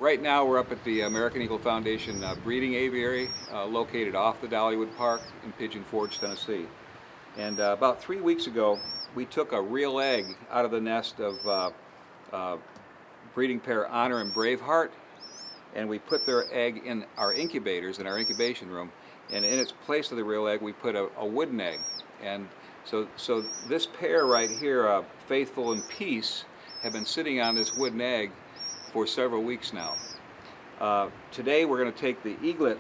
Right now we're up at the American Eagle Foundation breeding aviary located off the Dollywood Park in Pigeon Forge, Tennessee. And about 3 weeks ago we took a real egg out of the nest of breeding pair Honor and Braveheart, and we put their egg in our incubators in our incubation room, and in its place of the real egg we put a wooden egg. And so this pair right here, Faithful and Peace, have been sitting on this wooden egg for several weeks now. Today we're going to take the eaglet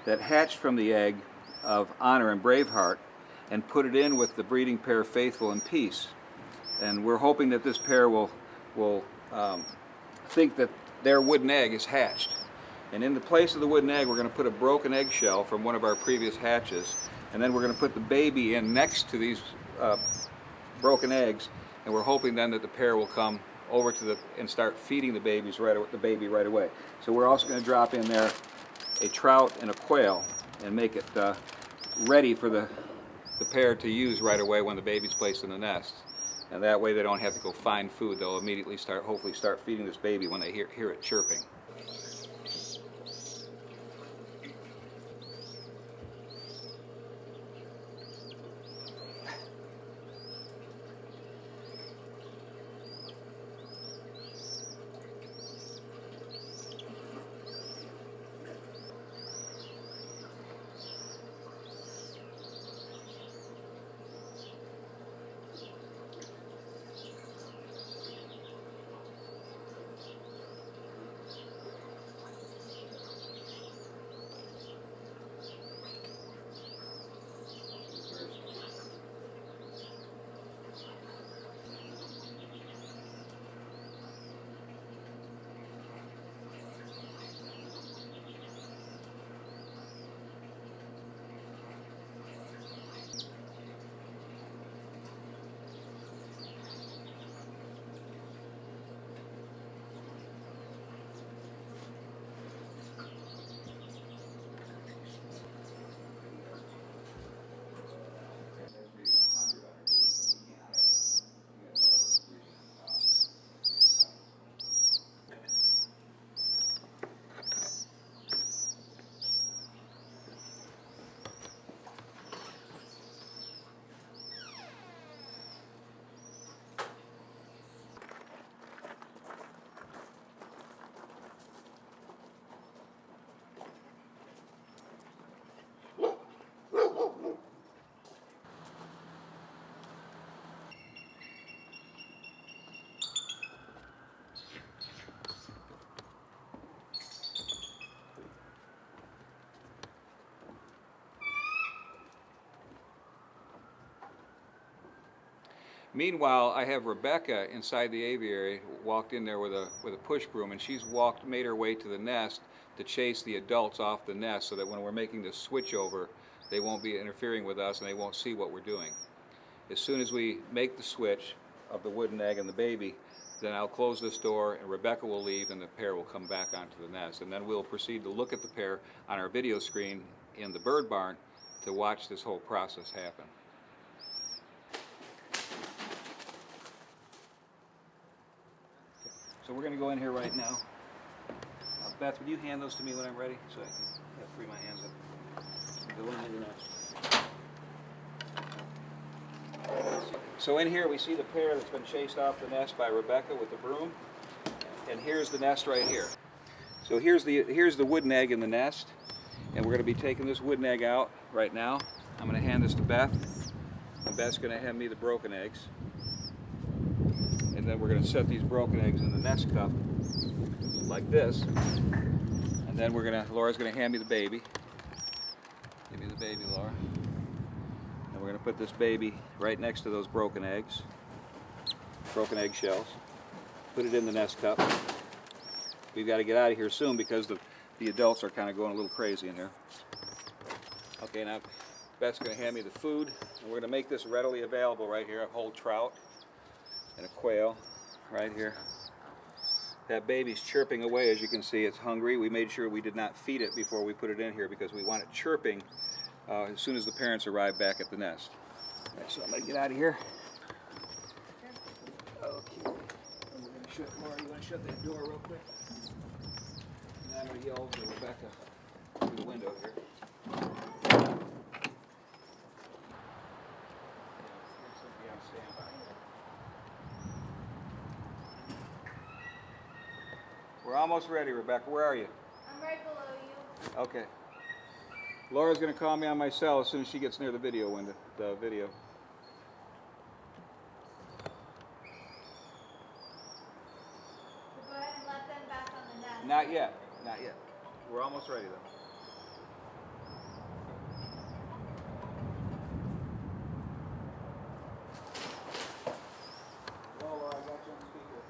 that hatched from the egg of Honor and Braveheart and put it in with the breeding pair Faithful and Peace. And we're hoping that this pair will think that their wooden egg is hatched. And in the place of the wooden egg we're going to put a broken eggshell from one of our previous hatches, and then we're going to put the baby in next to these broken eggs, and we're hoping then that the pair will come over to and start feeding the baby right away. So we're also going to drop in there a trout and a quail and make it ready for the pair to use right away when the baby's placed in the nest. And that way they don't have to go find food. They'll immediately hopefully start feeding this baby when they hear it chirping. Meanwhile, I have Rebecca inside the aviary, walked in there with a push broom, and she's made her way to the nest to chase the adults off the nest so that when we're making this switch over, they won't be interfering with us and they won't see what we're doing. As soon as we make the switch of the wooden egg and the baby, then I'll close this door and Rebecca will leave and the pair will come back onto the nest. And then we'll proceed to look at the pair on our video screen in the bird barn to watch this whole process happen. So we're going to go in here right now. Beth, would you hand those to me when I'm ready so I can free my hands up? Go into the nest. So in here we see the pair that's been chased off the nest by Rebecca with the broom, and here's the nest right here. So here's the wooden egg in the nest, and we're going to be taking this wooden egg out right now. I'm going to hand this to Beth, and Beth's going to hand me the broken eggs. And then we're going to set these broken eggs in the nest cup like this, and then Laura's going to hand me the baby. Give me the baby, Laura. And we're going to put this baby right next to those broken eggs, broken eggshells. Put it in the nest cup. We've got to get out of here soon because the adults are kind of going a little crazy in here. Okay, now Beth's going to hand me the food, and we're going to make this readily available right here. A whole trout and a quail right here. That baby's chirping away, as you can see. It's hungry. We made sure we did not feed it before we put it in here because we want it chirping as soon as the parents arrive back at the nest. All right, so I'm going to get out of here. Okay. Laura, you want to shut that door real quick? And I'm going to yell to Rebecca through the window here. Be on standby. We're almost ready, Rebecca. Where are you? I'm right below you. Okay. Laura's going to call me on my cell as soon as she gets near the video window. The video. So go ahead and let them back on the nest. Not yet. Not yet. We're almost ready, though. Hello, Laura. I got you on speaker.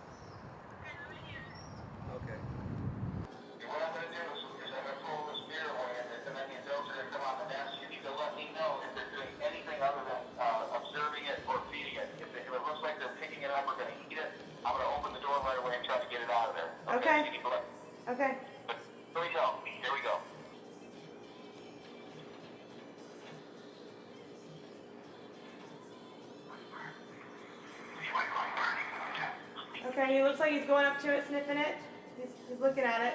Okay. What I'm going to do is I'm going to pull this mirror away, and then the adults are going to come on the nest. You need to let me know if they're doing anything other than observing it or feeding it. If it looks like they're picking it up or going to eat it, I'm going to open the door right away and try to get it out of there. Okay. You need to let- Okay. Here we go. Here we go. Okay, he looks like he's going up to it, sniffing it. He's looking at it.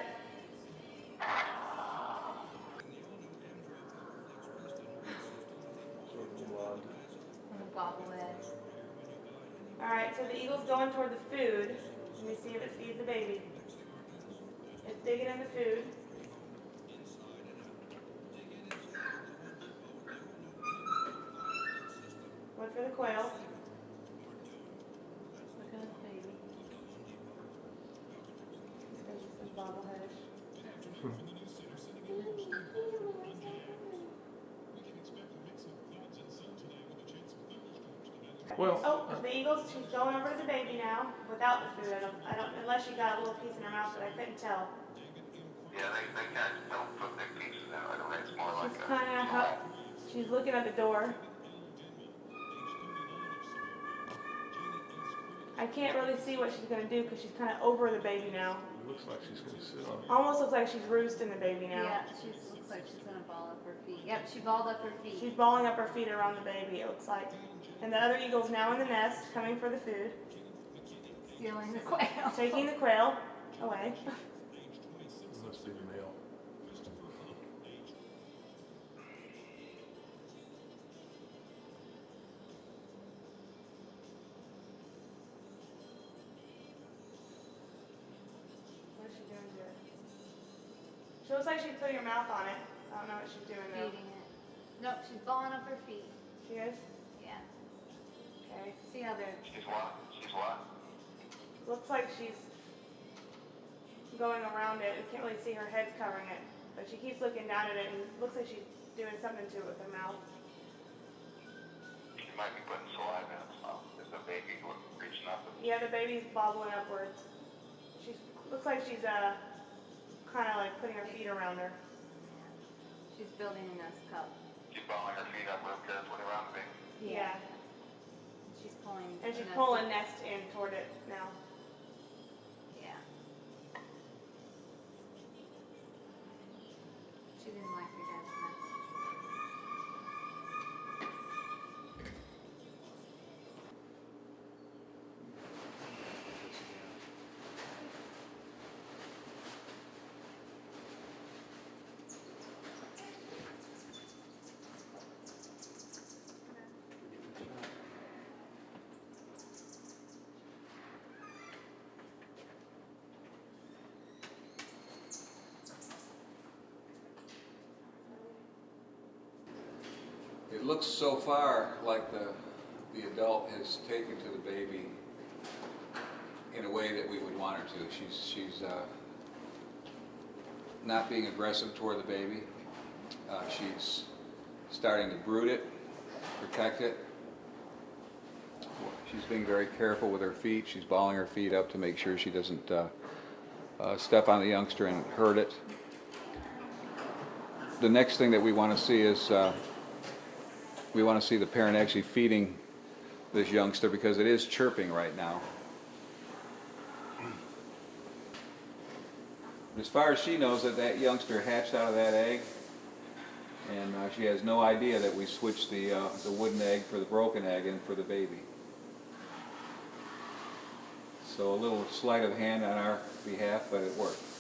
Bobblehead. Alright, so the eagle's going toward the food. Let me see if it feeds the baby. It's digging in the food. One for the quail. Look at his baby. This is bobbleheadish. Well, Oh, the eagle's, she's going over to the baby now without the food. I don't, unless she got a little piece in her mouth, but I couldn't tell. Yeah, they kind of don't put their pieces in right away. It's more like She's kind of, she's looking at the door. I can't really see what she's gonna do because she's kind of over the baby now. it looks like she's going to sit on it. Almost looks like she's roosting the baby now. Yeah, she looks like she's gonna ball up her feet. Yep, she balled up her feet. She's balling up her feet around the baby, it looks like. And the other eagle's now in the nest, coming for the food. Stealing the quail. Taking the quail away. It must be the male. What is she doing to it? She looks like she's putting her mouth on it. I don't know what she's doing though. Feeding it. Nope, she's balling up her feet. She is? Yeah. Okay. See how they're. She's what? She's what? Looks like she's going around it. You can't really see her head's covering it. But she keeps looking down at it and looks like she's doing something to it with her mouth. She might be putting saliva in its mouth. Is the baby reaching up? Yeah, the baby's bobbling upwards. She's looks like she's kind of like putting her feet around her. She's building a nest cup. She's balling her feet up real carefully around the baby. Yeah. She's pulling. And the she's nest pulling up. nest in toward it now. Yeah. She didn't like her dad's nest. It looks so far like the adult has taken to the baby in a way that we would want her to. She's not being aggressive toward the baby. She's starting to brood it, protect it. She's being very careful with her feet. She's balling her feet up to make sure she doesn't step on the youngster and hurt it. The next thing that we want to see is we want to see the parent actually feeding this youngster because it is chirping right now. As far as she knows, that youngster hatched out of that egg, and she has no idea that we switched the wooden egg for the broken egg and for the baby. So a little sleight of hand on our behalf, but it worked.